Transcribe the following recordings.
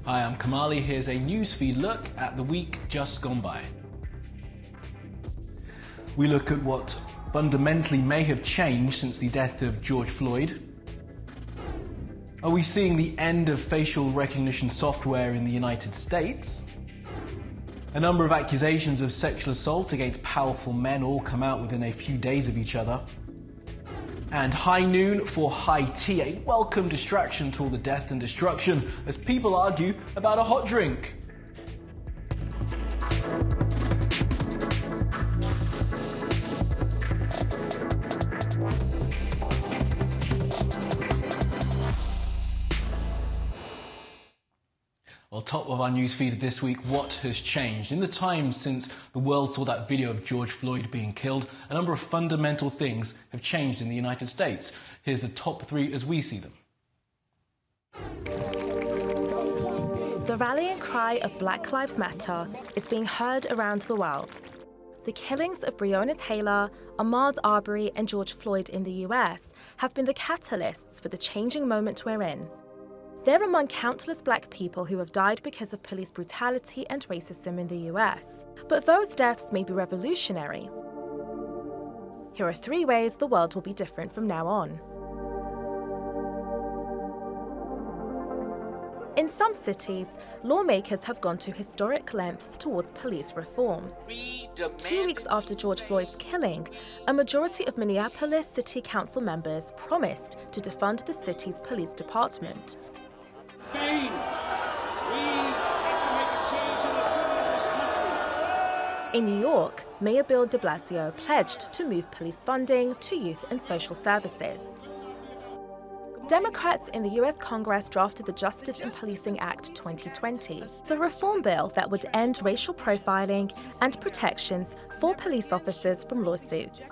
Hi, I'm Kamali. Here's a newsfeed look at the week just gone by. We look at what fundamentally may have changed since the death of George Floyd. Are we seeing the end of facial recognition software in the United States? A number of accusations of sexual assault against powerful men all come out within a few days of each other. And high noon for high tea, a welcome distraction to all the death and destruction as people argue about a hot drink. Well, top of our newsfeed this week, what has changed? In the time since the world saw that video of George Floyd being killed, a number of fundamental things have changed in the United States. Here's the top three as we see them. The rallying cry of Black Lives Matter is being heard around the world. The killings of Breonna Taylor, Ahmaud Arbery and George Floyd in the US have been the catalysts for the changing moment we're in. They're among countless black people who have died because of police brutality and racism in the US. But those deaths may be revolutionary. Here are 3 ways the world will be different from now on. In some cities, lawmakers have gone to historic lengths towards police reform. 2 weeks after George Floyd's killing, a majority of Minneapolis City Council members promised to defund the city's police department. We have to make a change in the city of this country. In New York, Mayor Bill de Blasio pledged to move police funding to youth and social services. Democrats in the US Congress drafted the Justice in Policing Act 2020, a reform bill that would end racial profiling and protections for police officers from lawsuits.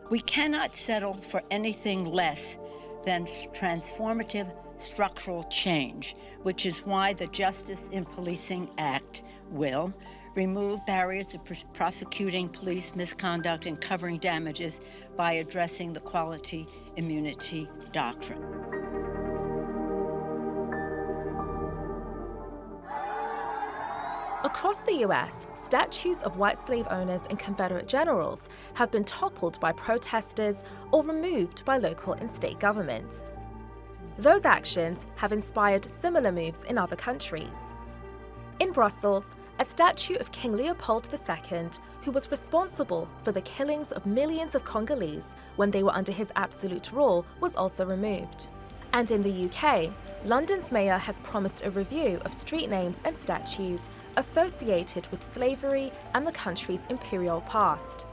We cannot settle for anything less than transformative structural change, which is why the Justice in Policing Act will remove barriers to prosecuting police misconduct and covering damages by addressing the quality immunity doctrine. Across the US, statues of white slave owners and Confederate generals have been toppled by protesters or removed by local and state governments. Those actions have inspired similar moves in other countries. In Brussels, a statue of King Leopold II, who was responsible for the killings of millions of Congolese when they were under his absolute rule, was also removed. And in the UK, London's mayor has promised a review of street names and statues associated with slavery and the country's imperial past.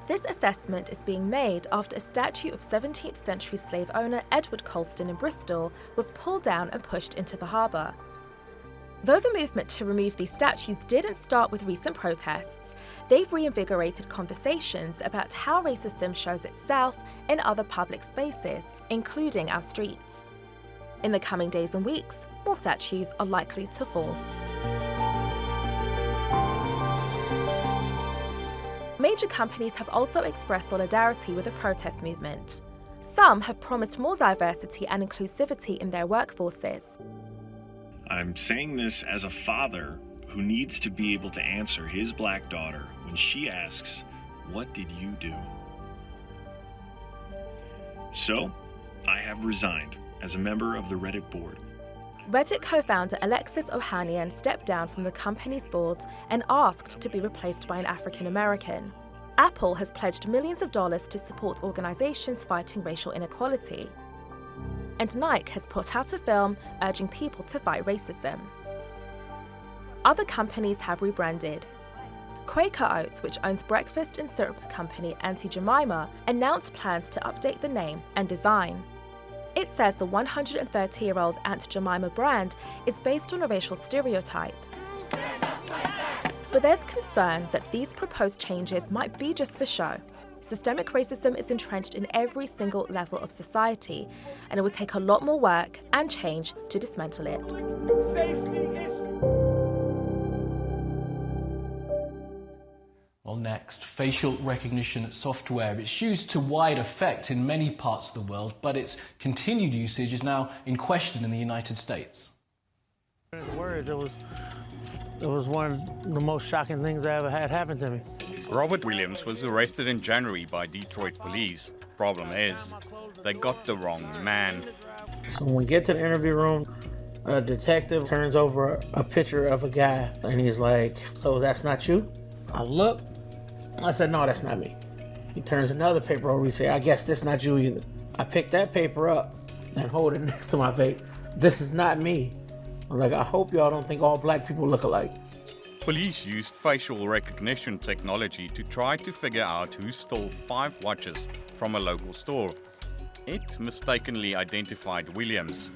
This assessment is being made after a statue of 17th century slave owner Edward Colston in Bristol was pulled down and pushed into the harbour. Though the movement to remove these statues didn't start with recent protests, they've reinvigorated conversations about how racism shows itself in other public spaces, including our streets. In the coming days and weeks, more statues are likely to fall. Major companies have also expressed solidarity with the protest movement. Some have promised more diversity and inclusivity in their workforces. I'm saying this as a father who needs to be able to answer his black daughter when she asks, "What did you do?" So, I have resigned as a member of the Reddit board. Reddit co-founder Alexis Ohanian stepped down from the company's board and asked to be replaced by an African American. Apple has pledged millions of dollars to support organizations fighting racial inequality. And Nike has put out a film urging people to fight racism. Other companies have rebranded. Quaker Oats, which owns breakfast and syrup company Auntie Jemima, announced plans to update the name and design. It says the 130-year-old Aunt Jemima brand is based on a racial stereotype. But there's concern that these proposed changes might be just for show. Systemic racism is entrenched in every single level of society, and it would take a lot more work and change to dismantle it. Well, next, facial recognition software. It's used to wide effect in many parts of the world, but its continued usage is now in question in the United States. Words, it was one of the most shocking things I ever had happen to me. Robert Williams was arrested in January by Detroit police. Problem is, they got the wrong man. So when we get to the interview room, a detective turns over a picture of a guy, and he's like, "So that's not you?" I look. I said, "No, that's not me." He turns another paper over. He said, "I guess this not you either." I pick that paper up and hold it next to my face. "This is not me." I was like, "I hope y'all don't think all black people look alike." Police used facial recognition technology to try to figure out who stole 5 watches from a local store. It mistakenly identified Williams.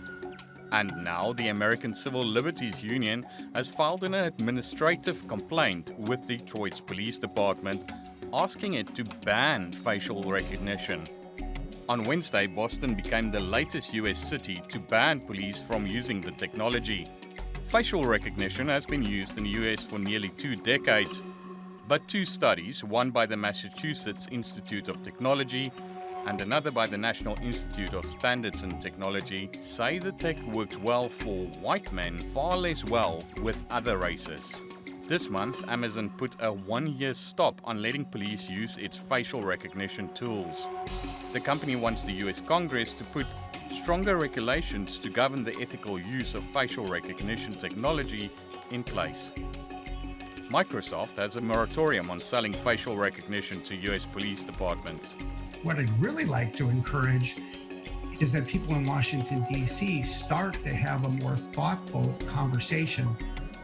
And now the American Civil Liberties Union has filed an administrative complaint with Detroit's police department, asking it to ban facial recognition. On Wednesday, Boston became the latest US city to ban police from using the technology. Facial recognition has been used in the US for nearly 2 decades, but 2 studies, one by the Massachusetts Institute of Technology and another by the National Institute of Standards and Technology, say the tech works well for white men, far less well with other races. This month, Amazon put a 1-year stop on letting police use its facial recognition tools. The company wants the US Congress to put stronger regulations to govern the ethical use of facial recognition technology in place. Microsoft has a moratorium on selling facial recognition to US police departments. What I'd really like to encourage is that people in Washington, D.C. start to have a more thoughtful conversation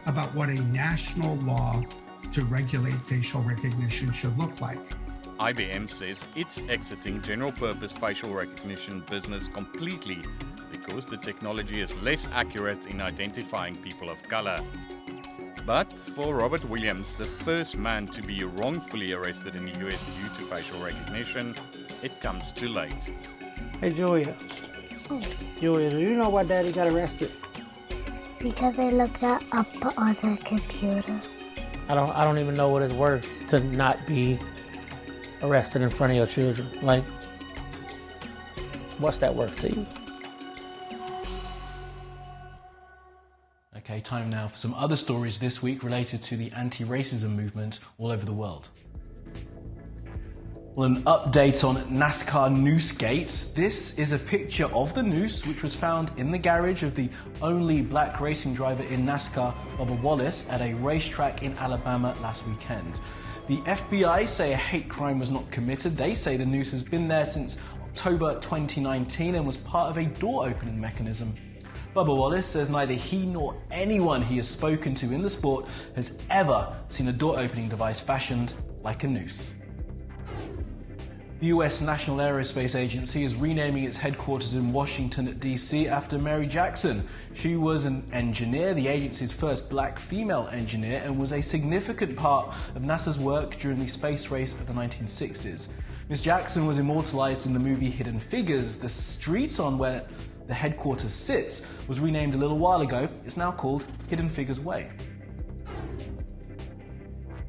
about what a national law to regulate facial recognition should look like. IBM says it's exiting general-purpose facial recognition business completely because the technology is less accurate in identifying people of color. But for Robert Williams, the first man to be wrongfully arrested in the US due to facial recognition, it comes too late. Hey, Julia. Julia, do you know why Daddy got arrested? Because I looked that up on the computer. I don't even know what it's worth to not be arrested in front of your children. Like, what's that worth to you? Okay, time now for some other stories this week related to the anti-racism movement all over the world. Well, an update on NASCAR Noosegate. This is a picture of the noose which was found in the garage of the only black racing driver in NASCAR, Bubba Wallace, at a racetrack in Alabama last weekend. The FBI say a hate crime was not committed. They say the noose has been there since October 2019 and was part of a door opening mechanism. Bubba Wallace says neither he nor anyone he has spoken to in the sport has ever seen a door opening device fashioned like a noose. The US National Aerospace Agency is renaming its headquarters in Washington, D.C. after Mary Jackson. She was an engineer, the agency's first black female engineer, and was a significant part of NASA's work during the space race of the 1960s. Ms. Jackson was immortalized in the movie Hidden Figures. The street on where the headquarters sits was renamed a little while ago. It's now called Hidden Figures Way.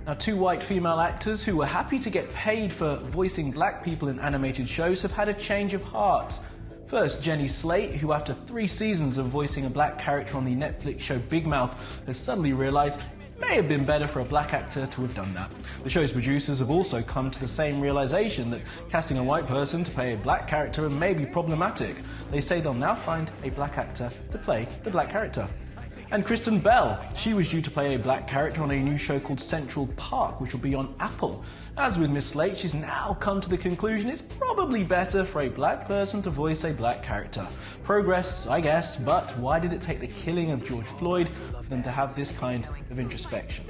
Now, 2 white female actors who were happy to get paid for voicing black people in animated shows have had a change of heart. First, Jenny Slate, who after 3 seasons of voicing a black character on the Netflix show Big Mouth, has suddenly realised it may have been better for a black actor to have done that. The show's producers have also come to the same realisation that casting a white person to play a black character may be problematic. They say they'll now find a black actor to play the black character. And Kristen Bell, she was due to play a black character on a new show called Central Park, which will be on Apple. As with Miss Slate, she's now come to the conclusion it's probably better for a black person to voice a black character. Progress, I guess, but why did it take the killing of George Floyd for them to have this kind of introspection?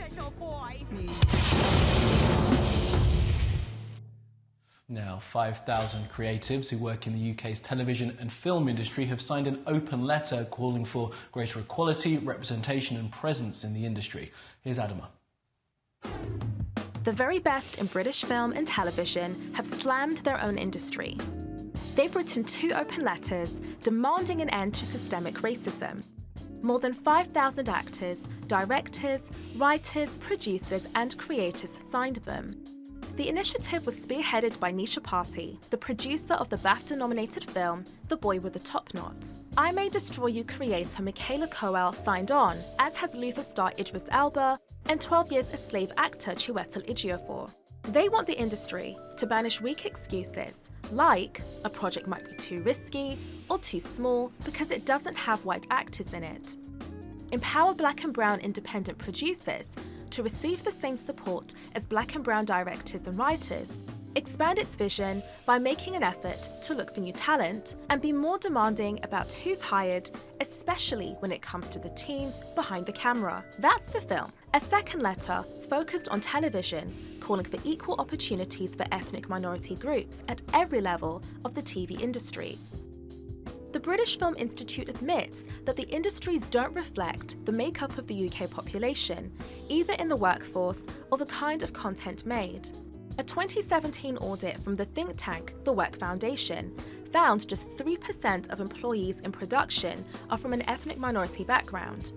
Now, 5,000 creatives who work in the UK's television and film industry have signed an open letter calling for greater equality, representation and presence in the industry. Here's Adama. The very best in British film and television have slammed their own industry. They've written 2 open letters demanding an end to systemic racism. More than 5,000 actors, directors, writers, producers and creators signed them. The initiative was spearheaded by Nisha Party, the producer of the BAFTA-nominated film The Boy with the Top Knot. I May Destroy You creator Michaela Coel signed on, as has Luther star Idris Elba and 12 Years a Slave actor Chiwetel Ejiofor. They want the industry to banish weak excuses, like a project might be too risky or too small because it doesn't have white actors in it. Empower Black and brown independent producers to receive the same support as Black and brown directors and writers. Expand its vision by making an effort to look for new talent and be more demanding about who's hired, especially when it comes to the teams behind the camera. That's for film. A second letter focused on television, calling for equal opportunities for ethnic minority groups at every level of the TV industry. The British Film Institute admits that the industries don't reflect the makeup of the UK population, either in the workforce or the kind of content made. A 2017 audit from the think tank The Work Foundation found just 3% of employees in production are from an ethnic minority background.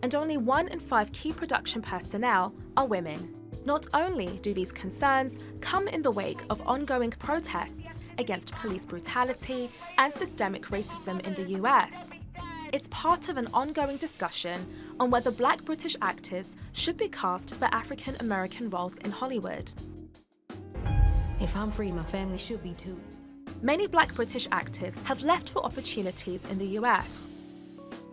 And only 1 in 5 key production personnel are women. Not only do these concerns come in the wake of ongoing protests against police brutality and systemic racism in the US, it's part of an ongoing discussion on whether Black British actors should be cast for African American roles in Hollywood. If I'm free, my family should be too. Many Black British actors have left for opportunities in the US.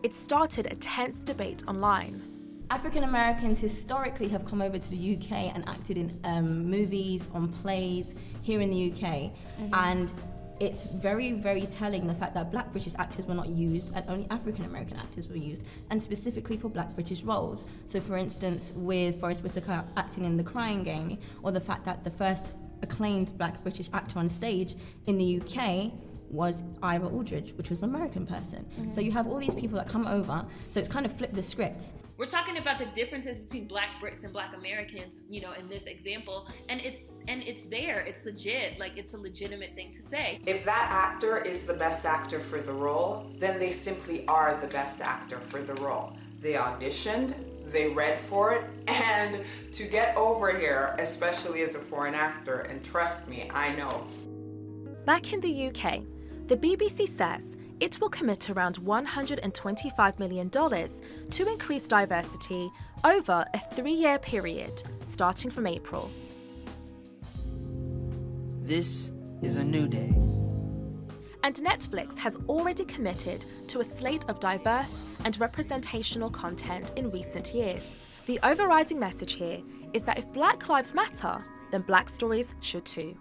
It started a tense debate online. African Americans historically have come over to the UK and acted in movies, on plays here in the UK. And it's very, very telling the fact that Black British actors were not used and only African American actors were used, and specifically for Black British roles. So for instance, with Forest Whitaker acting in The Crying Game, or the fact that the first acclaimed Black British actor on stage in the UK was Ira Aldridge, which was an American person. So you have all these people that come over, so it's kind of flipped the script. We're talking about the differences between Black Brits and Black Americans, you know, in this example, and it's there, it's legit, like it's a legitimate thing to say. If that actor is the best actor for the role, then they simply are the best actor for the role. They auditioned, they read for it, and to get over here, especially as a foreign actor, and trust me, I know. Back in the UK, the BBC says it will commit around $125 million to increase diversity over a 3-year period, starting from April. This is a new day. And Netflix has already committed to a slate of diverse and representational content in recent years. The overriding message here is that if Black lives matter, then Black stories should too.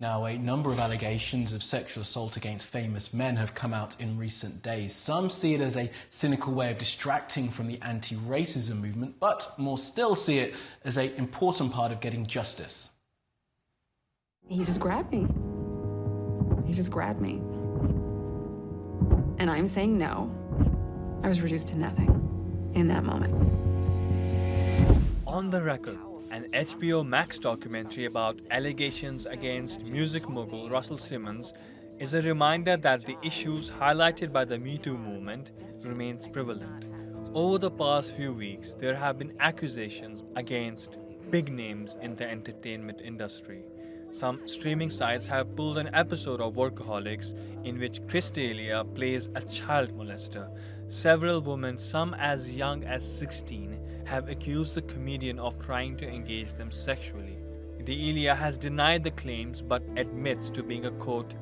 Now, a number of allegations of sexual assault against famous men have come out in recent days. Some see it as a cynical way of distracting from the anti-racism movement, but more still see it as an important part of getting justice. He just grabbed me. He just grabbed me. And I'm saying no. I was reduced to nothing in that moment. On the Record, an HBO Max documentary about allegations against music mogul Russell Simmons, is a reminder that the issues highlighted by the Me Too movement remains prevalent. Over the past few weeks, there have been accusations against big names in the entertainment industry. Some streaming sites have pulled an episode of Workaholics in which Chris D'Elia plays a child molester. Several women, some as young as 16, have accused the comedian of trying to engage them sexually. D'Elia has denied the claims but admits to being a, quote,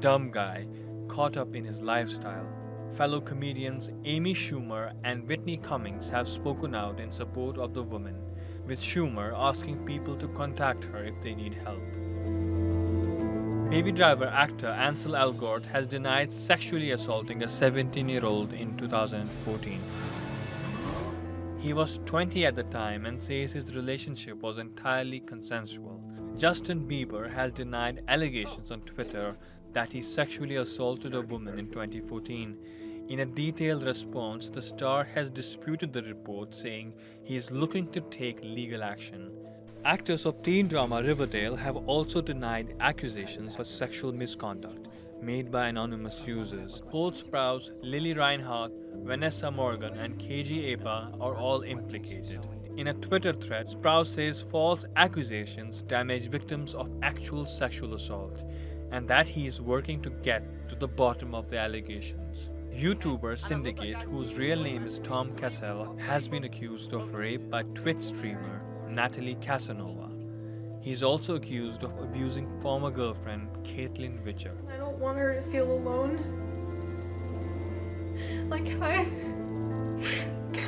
dumb guy caught up in his lifestyle. Fellow comedians Amy Schumer and Whitney Cummings have spoken out in support of the woman, with Schumer asking people to contact her if they need help. Baby Driver actor Ansel Elgort has denied sexually assaulting a 17-year-old in 2014. He was 20 at the time and says his relationship was entirely consensual. Justin Bieber has denied allegations on Twitter that he sexually assaulted a woman in 2014. In a detailed response, the star has disputed the report, saying he is looking to take legal action. Actors of teen drama Riverdale have also denied accusations for sexual misconduct made by anonymous users. Cole Sprouse, Lily Reinhardt, Vanessa Morgan, and KG Apa are all implicated. In a Twitter thread, Sprouse says false accusations damage victims of actual sexual assault. and that he is working to get to the bottom of the allegations. YouTuber Syndicate, whose real name is Tom Cassell, has been accused of rape by Twitch streamer Natalie Casanova. He's also accused of abusing former girlfriend Caitlin Witcher. I don't want her to feel alone. Like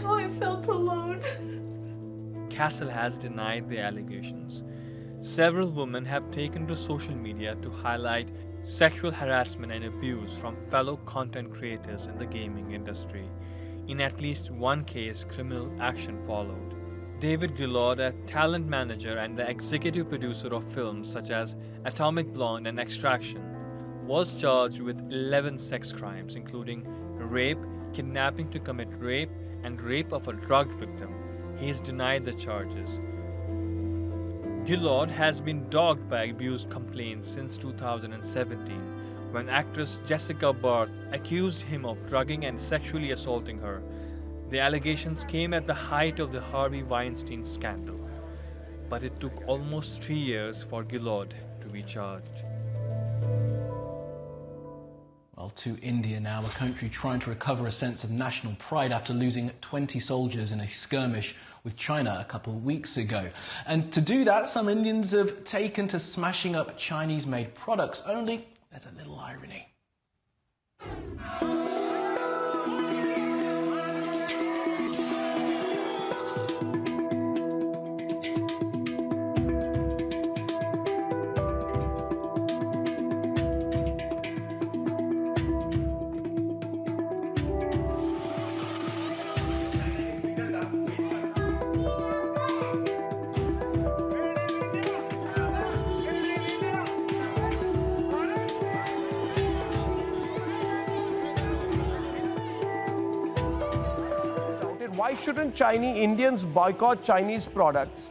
how I felt alone. Cassell has denied the allegations. Several women have taken to social media to highlight sexual harassment and abuse from fellow content creators in the gaming industry. In at least one case, criminal action followed. David Gillard, a talent manager and the executive producer of films such as Atomic Blonde and Extraction, was charged with 11 sex crimes, including rape, kidnapping to commit rape, and rape of a drug victim. He has denied the charges. Gillard has been dogged by abuse complaints since 2017, when actress Jessica Barth accused him of drugging and sexually assaulting her. The allegations came at the height of the Harvey Weinstein scandal, but it took almost 3 years for Gillard to be charged. Well, to India now, a country trying to recover a sense of national pride after losing 20 soldiers in a skirmish with China a couple of weeks ago. And to do that, some Indians have taken to smashing up Chinese-made products, only there's a little irony. Why shouldn't Chinese Indians boycott Chinese products?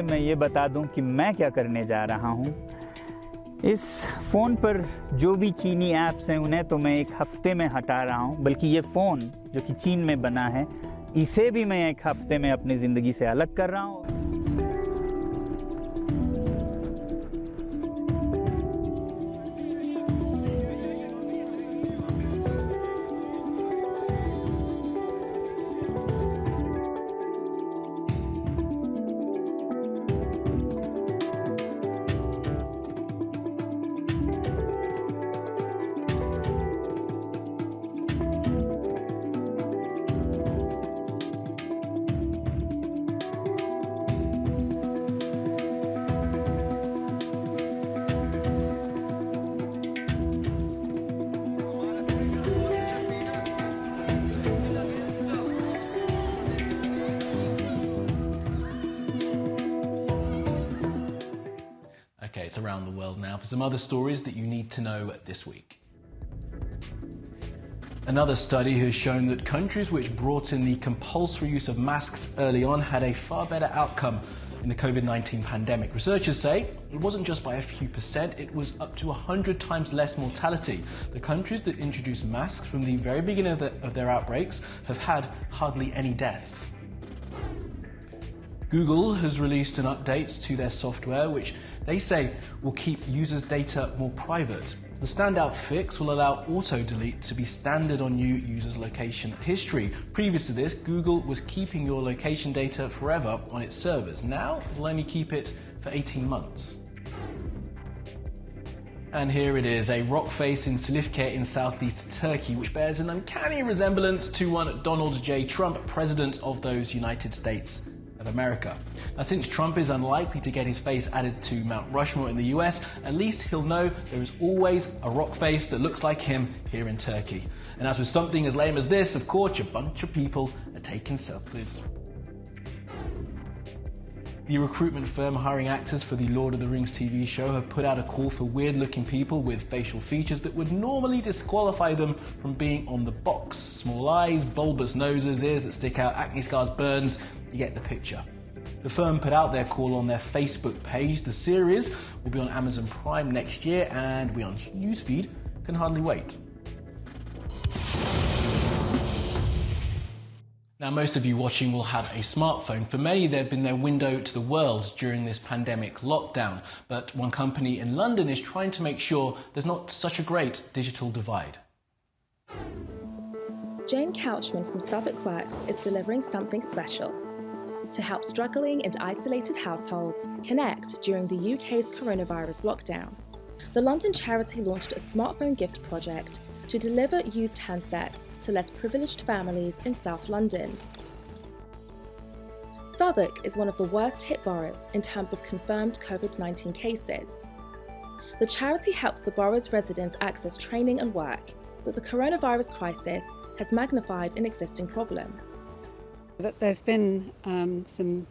मैं ये बता दूं कि मैं क्या करने जा रहा हूं। इस फ़ोन पर जो भी चीनी ऐप्स हैं उन्हें तो मैं 1 हफ़्ते में हटा रहा हूं, बल्कि ये फ़ोन जो कि चीन में बना है इसे भी मैं 1 हफ़्ते में अपनी ज़िंदगी से अलग कर रहा हूं। Okay, it's around the world now for some other stories that you need to know this week. Another study has shown that countries which brought in the compulsory use of masks early on had a far better outcome in the COVID-19 pandemic. Researchers say it wasn't just by a few percent, it was up to 100 times less mortality. The countries that introduced masks from the very beginning of their outbreaks have had hardly any deaths. Google has released an update to their software which they say will keep users' data more private. The standout fix will allow auto-delete to be standard on new users' location history. Previous to this, Google was keeping your location data forever on its servers. Now, it'll only keep it for 18 months. And here it is, a rock face in Silifke in southeast Turkey, which bears an uncanny resemblance to one Donald J. Trump, president of those United States of America. Now, since Trump is unlikely to get his face added to Mount Rushmore in the US, at least he'll know there is always a rock face that looks like him here in Turkey. And as with something as lame as this, of course, a bunch of people are taking selfies. The recruitment firm hiring actors for the Lord of the Rings TV show have put out a call for weird-looking people with facial features that would normally disqualify them from being on the box. Small eyes, bulbous noses, ears that stick out, acne scars, burns, you get the picture. The firm put out their call on their Facebook page. The series will be on Amazon Prime next year and we on Newsfeed can hardly wait. Now, most of you watching will have a smartphone. For many, they've been their window to the world during this pandemic lockdown. But one company in London is trying to make sure there's not such a great digital divide. Jane Couchman from Southwark Works is delivering something special to help struggling and isolated households connect during the UK's coronavirus lockdown. The London charity launched a smartphone gift project to deliver used handsets to less privileged families in South London. Southwark is one of the worst hit boroughs in terms of confirmed COVID-19 cases. The charity helps the borough's residents access training and work, but the coronavirus crisis has magnified an existing problem. There's been some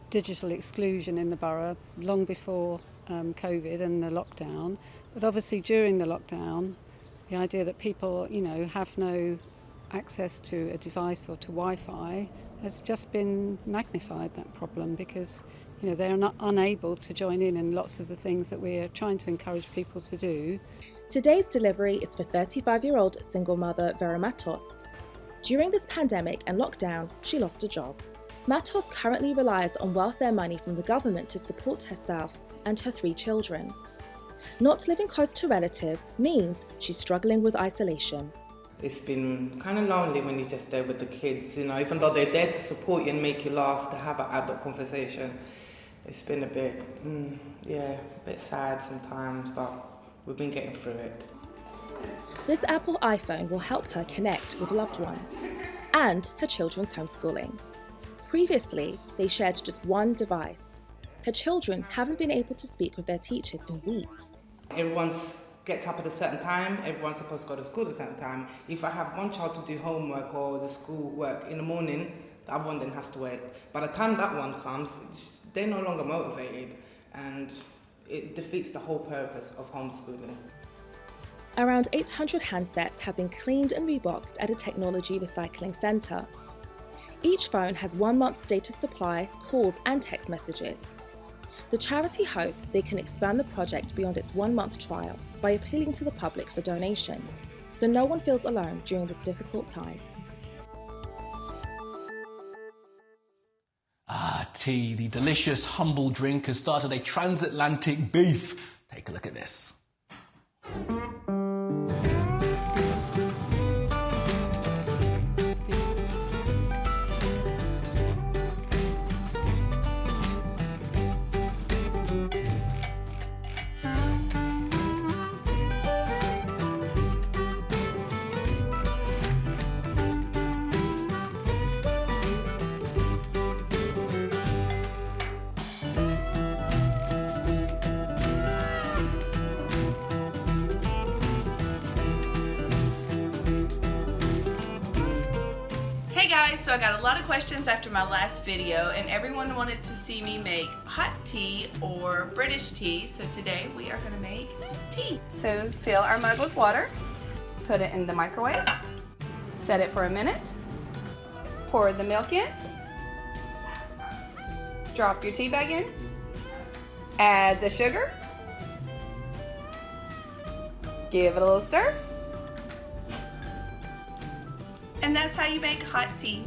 digital exclusion in the borough long before COVID and the lockdown, but obviously during the lockdown, the idea that people, have no access to a device or to Wi-Fi has just been magnified, that problem, because they're not unable to join in lots of the things that we're trying to encourage people to do. Today's delivery is for 35-year-old single mother Vera Matos. During this pandemic and lockdown, she lost a job. Matos currently relies on welfare money from the government to support herself and her 3 children. Not living close to relatives means she's struggling with isolation. It's been kind of lonely when you're just there with the kids, even though they're there to support you and make you laugh, to have an adult conversation. It's been a bit, a bit sad sometimes, but we've been getting through it. This Apple iPhone will help her connect with loved ones and her children's homeschooling. Previously, they shared just one device. Her children haven't been able to speak with their teachers in weeks. Everyone gets up at a certain time, everyone's supposed to go to school at a certain time. If I have one child to do homework or the school work in the morning, the other one then has to wait. By the time that one comes, they're no longer motivated, and it defeats the whole purpose of homeschooling. Around 800 handsets have been cleaned and reboxed at a technology recycling centre. Each phone has 1 month's data supply, calls and text messages. The charity hope they can expand the project beyond its 1-month trial by appealing to the public for donations, so no one feels alone during this difficult time. Tea, the delicious, humble drink, has started a transatlantic beef. Take a look at this. So I got a lot of questions after my last video, and everyone wanted to see me make hot tea or British tea, so today we are going to make tea. So fill our mug with water, put it in the microwave, set it for a minute, pour the milk in, drop your tea bag in, add the sugar, give it a little stir, and that's how you make hot tea.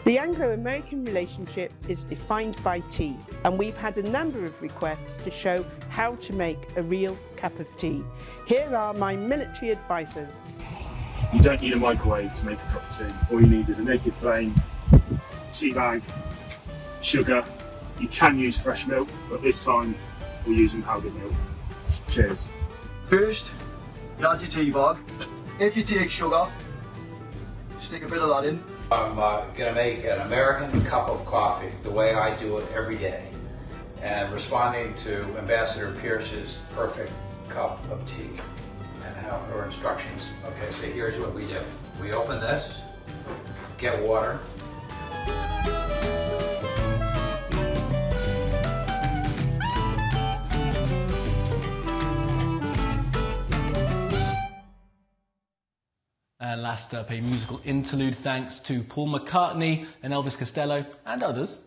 The Anglo-American relationship is defined by tea, and we've had a number of requests to show how to make a real cup of tea. Here are my military advisors. You don't need a microwave to make a cup of tea. All you need is a naked flame, tea bag, sugar. You can use fresh milk, but this time we're using powdered milk. Cheers. First, you add your tea bag. If you take sugar, stick a bit of that in. I'm going to make an American cup of coffee the way I do it every day, and responding to Ambassador Pierce's perfect cup of tea and her instructions. Okay, so here's what we do. We open this, get water. And last up, a musical interlude thanks to Paul McCartney and Elvis Costello and others.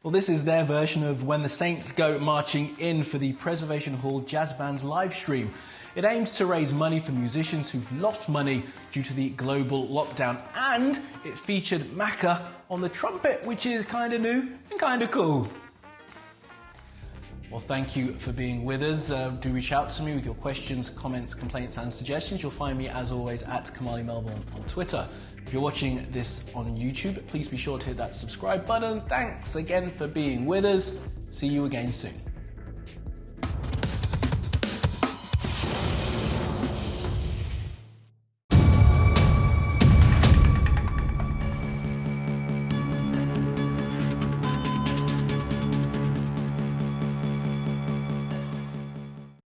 Well, this is their version of When the Saints Go Marching In for the Preservation Hall Jazz Band's live stream. It aims to raise money for musicians who've lost money due to the global lockdown, and it featured Macca on the trumpet, which is kind of new and kind of cool. Well, thank you for being with us. Do reach out to me with your questions, comments, complaints and suggestions. You'll find me, as always, at Kamali Melbourne on Twitter. If you're watching this on YouTube, please be sure to hit that subscribe button. Thanks again for being with us. See you again soon.